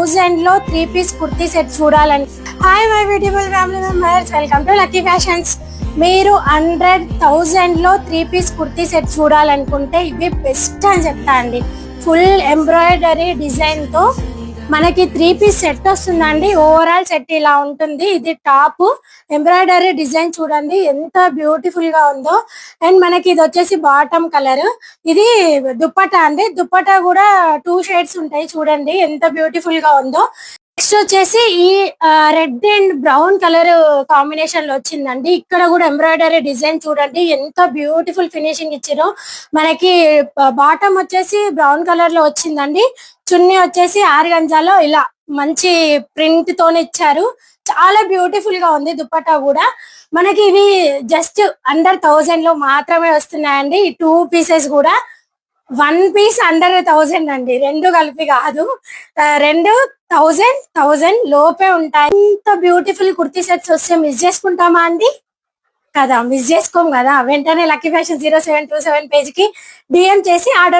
1000 లో 3 piece kurti set చూడాలని. Hi my beautiful family members, welcome to lucky fashions. మీరు 100,000 లో 3 పీస్ కుర్తీ సెట్ చూడాలనుకుంటే ఇవి బెస్ట్ అని చెప్తా అండి. ఫుల్ ఎంబ్రాయిడరీ డిజైన్ తో మనకి 3 పీస్ సెట్ వస్తుందండి. ఓవరాల్ సెట్ ఇలా ఉంటుంది. ఇది టాప్ ఎంబ్రాయిడరీ డిజైన్ చూడండి ఎంత బ్యూటిఫుల్ గా ఉందో. అండ్ మనకి ఇది వచ్చేసి బాటమ్ కలర్. ఇది దుప్పటా అండి. దుప్పటా కూడా 2 షేడ్స్ ఉంటాయి చూడండి ఎంత బ్యూటిఫుల్ గా ఉందో. నెక్స్ట్ వచ్చేసి ఈ red and brown colour combination లో వచ్చిందండి. ఇక్కడ కూడా ఎంబ్రాయిడరీ డిజైన్ చూడండి ఎంత బ్యూటిఫుల్ ఫినిషింగ్ ఇచ్చారో. మనకి బాటమ్ వచ్చేసి బ్రౌన్ కలర్ లో వచ్చిందండి. చున్నీ వచ్చేసి ఆర్గంజాలో ఇలా మంచి ప్రింట్ తోనే ఇచ్చారు. చాలా బ్యూటిఫుల్ గా ఉంది దుపట్టా కూడా. మనకి ఇవి జస్ట్ అండర్ 1000 లో మాత్రమే వస్తున్నాయండి. ఈ 2 పీసెస్ కూడా 1 పీస్ అండర్ 1000 అండి. రెండు కలిపి కాదు, రెండు 1000 లోపే ఉంటాయి. ఇంత బ్యూటిఫుల్ కుర్తీ సెట్స్ వస్తే మిస్ చేసుకుంటామా అండి? కదా, మిస్ చేసుకోం కదా. వెంటనే లక్కీ ఫ్యాషన్ 0727 పేజ్ కి డిఎం చేసి ఆర్డర్